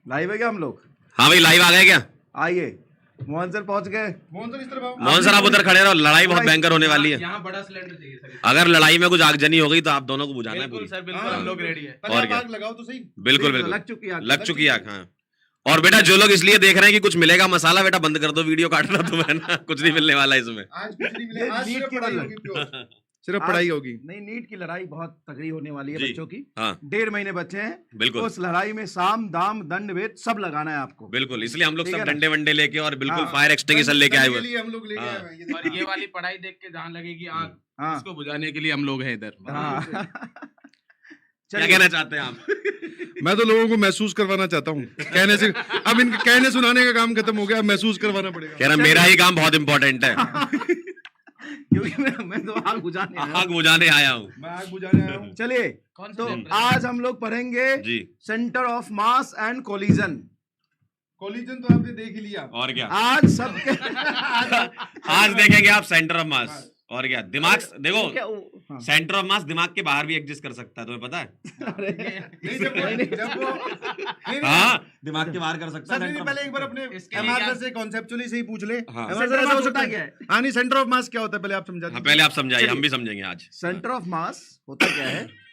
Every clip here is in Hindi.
लाइव है क्या हम लोग? हाँ भाई लाइव आ गए क्या? आइए, मोहन सर पहुंच गए। मोहन सर आप उधर खड़े रहो, लड़ाई बहुत भयंकर होने वाली है। यहाँ बड़ा सिलेंडर चाहिए सर। अगर लड़ाई में कुछ आगजनी हो गई तो आप दोनों को बुझाना है बिल्कुल पूरी। सर, बिल्कुल हम लोग रेडी है। और क्या, आग लगाओ तो सही। बिल्कुल बिल्कुल लग चुकी आग। लग चुकी आग। हाँ, और बेटा जो लोग इसलिए देख रहे हैं कि कुछ मिलेगा मसाला, बेटा बंद कर दो वीडियो काटना तुम्हें ना, कुछ नहीं मिलने वाला इसमें। आज कुछ नहीं ये मिलेगा, आज नीट सिर्फ की पढ़ाई वाली। होगी प्योर। सिर्फ आज- पढ़ाई होगी। नहीं, नीट की लड़ाई बहुत तगड़ी होने वाली है जी। बच्चों की। हाँ 1.5 महीने बचे हैं। बिल्कुल उस लड़ाई में साम दाम दंड भेद सब लगाना है आपको। बिल्कुल, इसलिए हम लोग ठीक सब है ना? डंडे वंडे लेके और बिल्कुल हाँ। फायर एक्सटिंग्विशर लेके आए के हुए। लिए हम लोग लेके हाँ। आए हैं, ये और ये वाली पढ़ाई देख के जहाँ लगेगी आग, हाँ इसको बुझाने के लिए हम लोग हैं इधर। हाँ। क्या चलिए, कहना चाहते हैं आप? मैं तो लोगों को महसूस करवाना चाहता हूँ। कहने से अब इनके कहने सुनाने का काम खत्म हो गया, अब महसूस करवाना पड़ेगा। कह रहा मेरा ही काम बहुत इंपॉर्टेंट है, क्योंकि मैं तो आग बुझाने आया हूं। आग बुझाने आया हूँ। मैं आग बुझाने आया हूँ। चलिए, कौन तो सा आज हम लोग पढ़ेंगे जी, centre of mass and collision. Collision तो आपने देख ही लिया। और क्या, आज सबके आज देखेंगे आप सेंटर ऑफ मास। और क्या, दिमाग देखो, क्या हाँ। सेंटर ऑफ मास दिमाग के बाहर भी एग्जिस्ट कर सकता है, तुम्हें पता है? अरे, नहीं जब वो नहीं, हाँ, दिमाग के बाहर कर सकता सर है नहीं, center of पहले एक बार अपने इसके लिए एमआर क्या- से कॉन्सेप्चुअली से ही पूछ ले। हाँ। MR सेंटर सर ऑफ ऐसा मास हो सकता होता है क्या है? हाँ नहीं, सेंटर ऑफ मास क्या होता है पहले आप समझा हाँ, दीजिए। पहले आप समझाइए, हम चलिए। भी समझेंगे आज। सेंटर ऑफ मास होता क्या है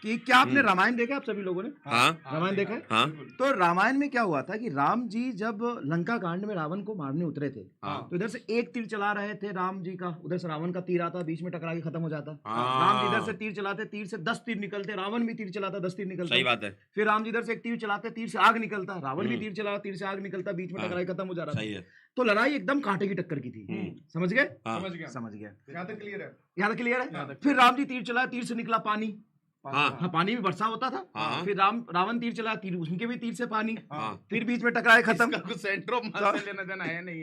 कि क्या आपने रामायण देखा? आप सभी लोगों ने हाँ रामायण देखा है? हाँ तो रामायण में क्या हुआ था कि राम जी जब लंका कांड में रावण को मारने उतरे थे, हाँ तो इधर से एक तीर चला रहे थे राम जी का, उधर से रावण का तीर आता, बीच में टकरा के खत्म हो जाता। हाँ। राम जी इधर से तीर चलाते, तीर से 10 तीर निकलते, रावण भी तीर चलाता, 10 तीर निकलता। सही बात है, फिर राम जी इधर से एक तीर चलाते, तीर से आग निकलता, रावण भी तीर चला, तीर से आग निकलता, बीच में हाँ। टकरा के खत्म हो जा रहा सही था। है। तो लड़ाई एकदम कांटे की टक्कर की थी। समझ गए? हाँ समझ गया, समझ गया। यहाँ तक क्लियर है। यहाँ तक क्लियर यहाँ है? तक। फिर राम जी तीर चलाया, तीर से निकला पानी। हाँ हाँ, पानी में वर्षा होता था। हाँ। फिर रावण तीर चला, तीर उनके भी तीर से पानी। हाँ। फिर बीच में टकराए, खत्म। इसका कुछ सेंटर ऑफ मास से लेना देना है नहीं।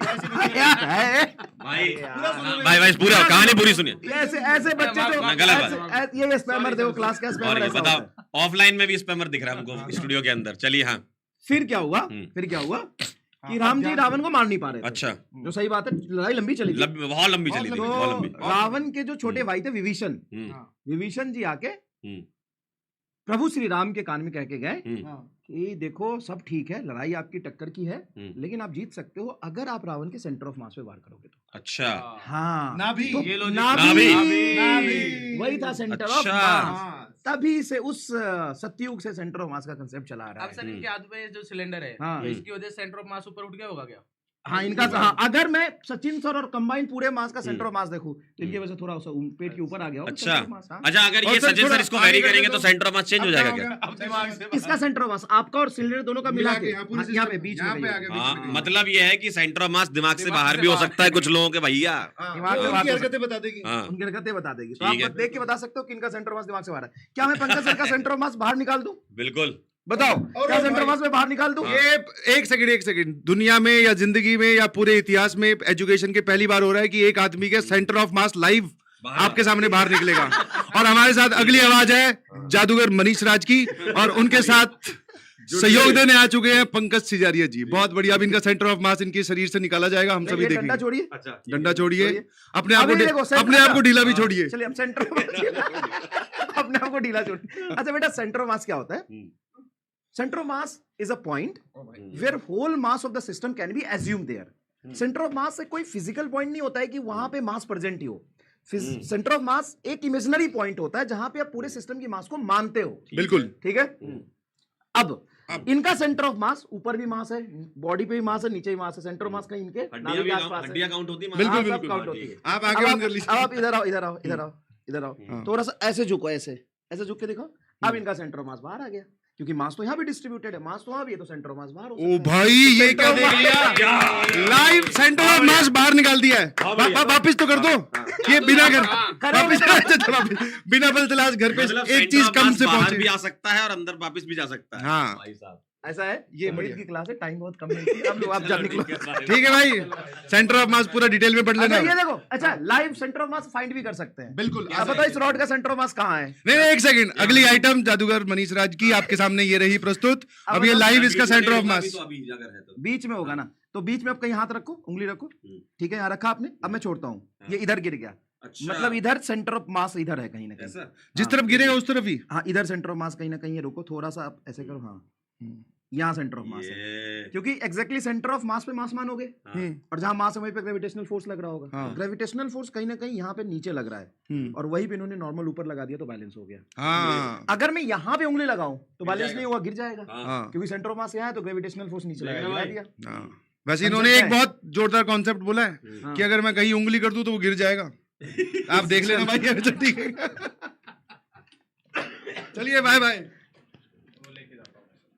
क्या है? भाई यार। भाई पूरा कहानी पूरी सुनिए। ये ऐसे ऐसे बच्चे जो ना, गलत बात। ये स्पैमर देखो, क्लास का और स्पैमर ये ऐसा बताओ, होता है। ऑफलाइन में भी स्पैमर दिख रहा है हमको स्टूडियो के अंदर। चलिए हाँ, फिर क्या हुआ? फिर क्या हुआ कि राम जी रावण को मार नहीं पा रहे थे। अच्छा, जो सही बात है, लड़ाई लंबी चली थी। बहुत लंबी चली थी, बहुत तो लंबी। रावण के जो छोटे भाई थे विभीषण, विभीषण जी आके प्रभु श्री राम के कान में कह के गए कि देखो सब ठीक है, लड़ाई आपकी टक्कर की है, लेकिन आप जीत सकते हो अगर आप रावण के सेंटर ऑफ मास पे वार करोगे तो। अच्छा, हाँ, ना भी तो ये logic- नाभि। नाभि। वही था सेंटर ऑफ अच्छा। मास। हाँ। तभी से उस सतयुग से सेंटर ऑफ मास का कंसेप्ट चला आ रहा अब है। सर इनके हाथ में जो सिलेंडर है, हाँ। तो इसकी वजह से सेंटर ऑफ मास ऊपर उठ गया होगा क्या? हाँ, इनका हाँ, अगर मैं सचिन सर और कंबाइन पूरे मास का सेंटर ऑफ मास देखूं तो इनकी वजह से थोड़ा सा पेट के ऊपर आ गया होगा अच्छा center of mass, हाँ। अच्छा, अगर और ये सर सचिन थोड़ा सर इसको आगे वेरी करके करेंगे तो तो- सेंटर ऑफ मास चेंज हो जाएगा क्या? अब दिमाग से इसका सेंटर ऑफ मास आपका और सिलेंडर दोनों का मिला के यहाँ पूरी हाँ, यहाँ पे system- बीच यहाँ में पे गई आ है। गया, बीच हाँ, में गई। मतलब ये है कि सेंटर ऑफ मास दिमाग से दिमाग बाहर से भी हो बाहर सकता है कुछ लोगों के भैया। हाँ, दिमाग वो पे उनकी बात हो हरकतें बता देगी। हाँ उनकी हरकतें बता देगी। तो ठीक है। आप देख के बता सकते हो कि इनका सेंटर ऑफ मास दिमाग से बाहर है। क्या मैं पंकज सर का सेंटर ऑफ मास बाहर निकाल दूं? बिल्कुल। बताओ, और क्या सेंटर भाई- ऑफ मास में बाहर निकाल दूं? ये एक सेकंड, दुनिया में या जिंदगी में या पूरे इतिहास में एजुकेशन के पहली बार हो रहा है कि एक आदमी के सेंटर ऑफ मास लाइव आपके सामने बाहर निकलेगा। और हमारे साथ अगली आवाज है जादूगर मनीष राज की, और उनके साथ सहयोग देने आ चुके हैं पंकज सिजारिया जी। बहुत बढ़िया, अब इनका सेंटर ऑफ मास इनके शरीर से निकाला जाएगा, हम सभी ये डंडा देखेंगे। छोड़िए, अच्छा, डंडा छोड़िए, अपने आप अभी देखो, को सेंटर- अपने आप को ढीला भी छोड़िए। चलिए हम सेंटर अपने आप को ढीला छोड़िए। अच्छा बेटा, सेंटर ऑफ मास क्या होता है? Centre of mass is a point where whole mass of the system can be assume there. Centre of mass से कोई फिजिकल पॉइंट नहीं होता है कि वहां पे मास प्रेजेंट ही हो। सेंटर ऑफ मास एक इमेजिनरी पॉइंट होता है जहां पे आप पूरे सिस्टम की मास को मानते हो। बिल्कुल। ठीक है। अब इनका सेंटर ऑफ मास, ऊपर भी मास है, बॉडी पे भी मास है, नीचे भी मास है। सेंटर ऑफ मास कहीं इनके नाभि के आसपास है। हड्डियां काउंट होती है? बिल्कुल, हाँ, सब बिल्कुल। काउंट होती है। आप अब आगे बंद कर अब लीजिए। आप इधर आओ, इधर आओ, इधर आओ, इधर आओ। हाँ। थोड़ा सा ऐसे झुको, ऐसे ऐसे झुक के देखो। अब इनका सेंटर ऑफ मास बाहर आ गया, क्योंकि मास तो यहाँ भी डिस्ट्रीब्यूटेड है, मास तो वहां भी है, तो सेंटर ऑफ मास बाहर हो ओ सकता है। भाई, ये क्या देख लिया? लाइव सेंटर ऑफ मास बाहर निकाल दिया है। वापिस तो कर दो ये बिना कर वापिस बिना बल तलाश घर पे मतलब एक चीज center of कम mass से बाहर भी पहुंचे। आ सकता है और अंदर वापस भी जा सकता है। हाँ। भाई साहब, ऐसा है। ये गणित बढ़िया। की क्लास है, टाइम बहुत कम मिलती है। अब लोग आप जा निकलो। ठीक है भाई, सेंटर ऑफ मास पूरा डिटेल में पढ़ अच्छा लेना। ये देखो, अच्छा live centre of mass find भी कर सकते हैं। बिल्कुल। अब बताओ इस रॉड का सेंटर ऑफ मास कहाँ है? नहीं नहीं, एक सेकंड, अगली आइटम जादूगर मनीष राज की आपके सामने ये रही प्रस्तुत। अब ये लाइव इसका सेंटर ऑफ मास। तो अभी अगर है तो बीच में होगा ना, तो बीच में आप कहीं हाथ रखो, उंगली रखो। ठीक है, यहाँ रखा आपने। अब मैं छोड़ता हूँ, ये इधर गिर गया। अच्छा, मतलब इधर सेंटर ऑफ मास इधर है कहीं ना कहीं। ऐसा? जिस तरफ गिरेगा उस तरफ ही। हाँ, इधर सेंटर ऑफ मास कहीं ना कहीं है। रुको थोड़ा सा, आप ऐसे करो। हाँ, यहाँ सेंटर ऑफ मास है, ये क्योंकि एग्जैक्टली सेंटर ऑफ मास पे मास मान हो गए, हाँ। और जहां मास है वहीं पे ग्रेविटेशनल फोर्स लग रहा होगा। हाँ। ग्रेविटेशनल फोर्स कहीं ना कहीं यहाँ पे नीचे लग रहा है, और वहीं पे इन्होंने नॉर्मल ऊपर लगा दिया तो बैलेंस हो गया। हाँ अगर मैं यहाँ पे उंगली लगाऊं तो बैलेंस जाएगा। नहीं होगा, गिर जाएगा, हाँ। क्योंकि सेंटर ऑफ मास यहाँ है तो ग्रेविटेशनल फोर्स नीचे लेकिन लगा भाई- दिया। हाँ। वैसे इन्होंने एक बहुत जोरदार कॉन्सेप्ट बोला है हाँ। कि अगर मैं कहीं उंगली कर दूं तो वो गिर जाएगा। आप देख लेना भाई। अच्छा ठीक है, चलिए बाय बाय।